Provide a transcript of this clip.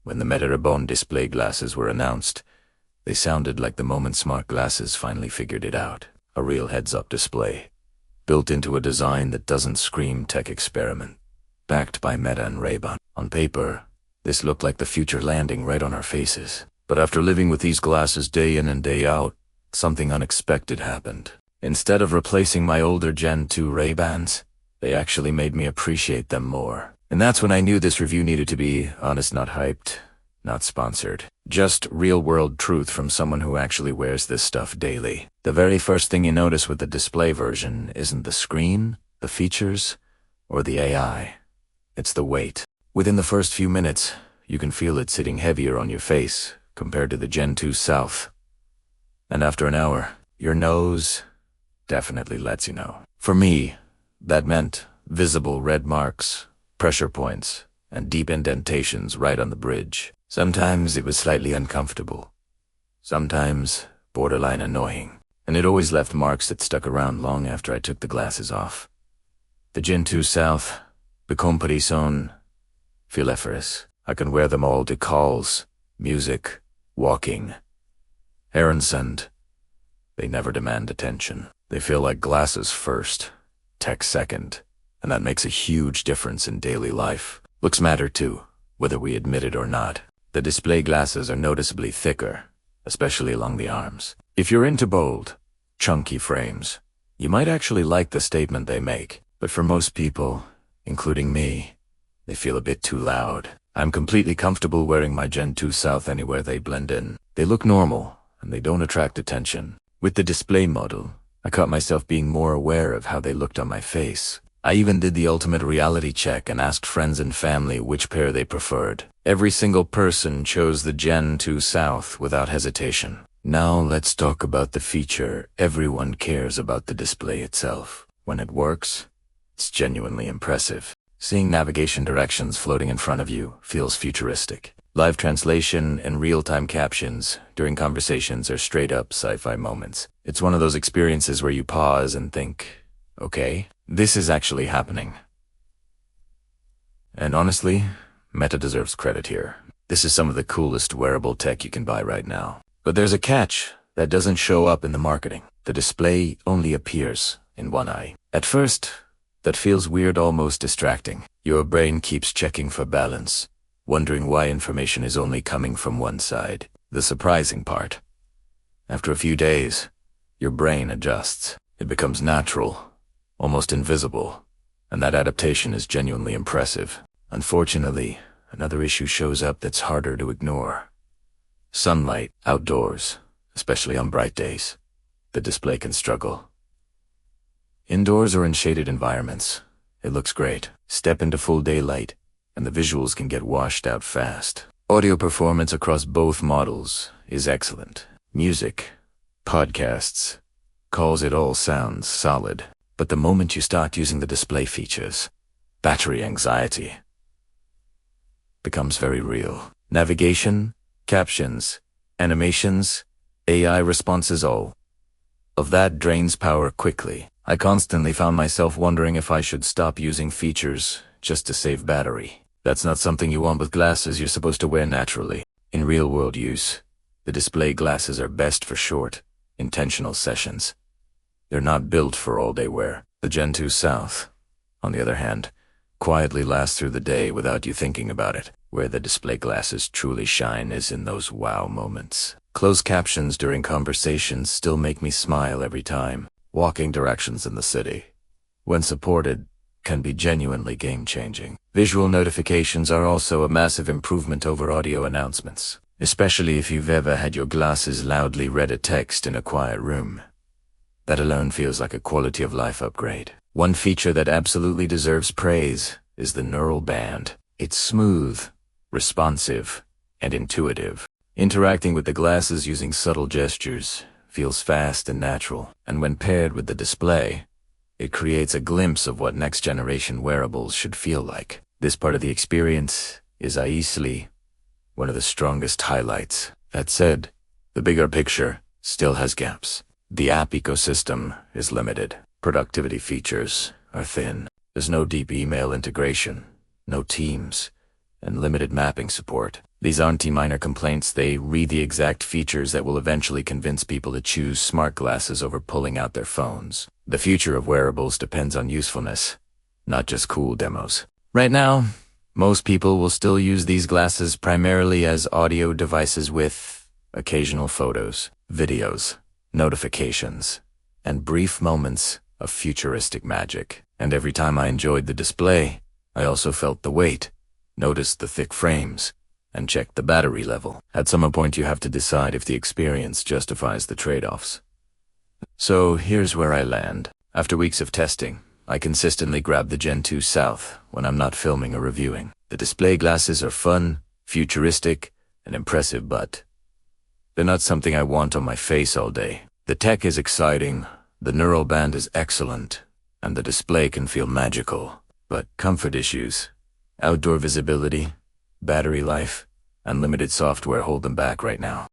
When the Wearable display glasses were announced, they sounded like the moment smart glasses finally figured it out. A real heads-up display, built into a design that doesn't scream tech experiment, backed by Meta and Ray-Ban. On paper, this looked like the future landing right on our faces. But after living with these glasses day in and day out, something unexpected happened. Instead of replacing my older Gen 2 Ray-Bans, they actually made me appreciate them more. And that's when I knew this review needed to be honest, not hyped, not sponsored. Just real-world truth from someone who actually wears this stuff daily. The very first thing you notice with the display version isn't the screen, the features, or the AI. It's the weight. Within the first few minutes, you can feel it sitting heavier on your face compared to the Gen 2 South. And after an hour, your nose definitely lets you know. For me, that meant visible red marks, pressure points, and deep indentations right on the bridge. Sometimes it was slightly uncomfortable. Sometimes borderline annoying. And it always left marks that stuck around long after I took the glasses off. The Gen 2 South become pretty soon filiferous. I can wear them all to calls, music, walking, errands, and they never demand attention. They feel like glasses first, tech second, and that makes a huge difference in daily life. Looks matter too, whether we admit it or not. The display glasses are noticeably thicker, especially along the arms. If you're into bold, chunky frames, you might actually like the statement they make. But for most people, including me, they feel a bit too loud. I'm completely comfortable wearing my Gen 2 South anywhere they blend in. They look normal, and they don't attract attention. With the display model, I caught myself being more aware of how they looked on my face. I even did the ultimate reality check and asked friends and family which pair they preferred. Every single person chose the Gen 2 South without hesitation. Now let's talk about the feature everyone cares about: the display itself. When it works, it's genuinely impressive. Seeing navigation directions floating in front of you feels futuristic. Live translation and real-time captions during conversations are straight-up sci-fi moments. It's one of those experiences where you pause and think, okay, this is actually happening. And honestly, Meta deserves credit here. This is some of the coolest wearable tech you can buy right now. But there's a catch that doesn't show up in the marketing. The display only appears in one eye. At first, that feels weird, almost distracting. Your brain keeps checking for balance, wondering why information is only coming from one side. The surprising part: after a few days, your brain adjusts. It becomes natural, almost invisible, and that adaptation is genuinely impressive. Unfortunately, another issue shows up that's harder to ignore. Sunlight outdoors, especially on bright days. The display can struggle. Indoors or in shaded environments, it looks great. Step into full daylight, and the visuals can get washed out fast. Audio performance across both models is excellent. Music, podcasts, calls, it all sounds solid. But the moment you start using the display features, battery anxiety becomes very real. Navigation, captions, animations, AI responses, all of that drains power quickly. I constantly found myself wondering if I should stop using features just to save battery. That's not something you want with glasses you're supposed to wear naturally. In real-world use, the display glasses are best for short, intentional sessions. They're not built for all-day wear. The Gen 2 South, on the other hand, quietly lasts through the day without you thinking about it. Where the display glasses truly shine is in those wow moments. Closed captions during conversations still make me smile every time. Walking directions in the city, when supported, can be genuinely game-changing. Visual notifications are also a massive improvement over audio announcements, especially if you've ever had your glasses loudly read a text in a quiet room. That alone feels like a quality-of-life upgrade. One feature that absolutely deserves praise is the neural band. It's smooth, responsive, and intuitive. Interacting with the glasses using subtle gestures feels fast and natural, and when paired with the display, it creates a glimpse of what next-generation wearables should feel like. This part of the experience is easily one of the strongest highlights. That said, the bigger picture still has gaps. The app ecosystem is limited. Productivity features are thin. There's no deep email integration, no Teams, and limited mapping support. These aren't minor complaints, they read the exact features that will eventually convince people to choose smart glasses over pulling out their phones. The future of wearables depends on usefulness, not just cool demos. Right now, most people will still use these glasses primarily as audio devices with occasional photos, videos, notifications, and brief moments of futuristic magic. And every time I enjoyed the display, I also felt the weight, noticed the thick frames, and checked the battery level. At some point you have to decide if the experience justifies the trade-offs. So here's where I land. After weeks of testing, I consistently grab the Gen 2 South when I'm not filming or reviewing. The display glasses are fun, futuristic, and impressive, but they're not something I want on my face all day. The tech is exciting, the neural band is excellent, and the display can feel magical. But comfort issues, outdoor visibility, battery life, and limited software hold them back right now.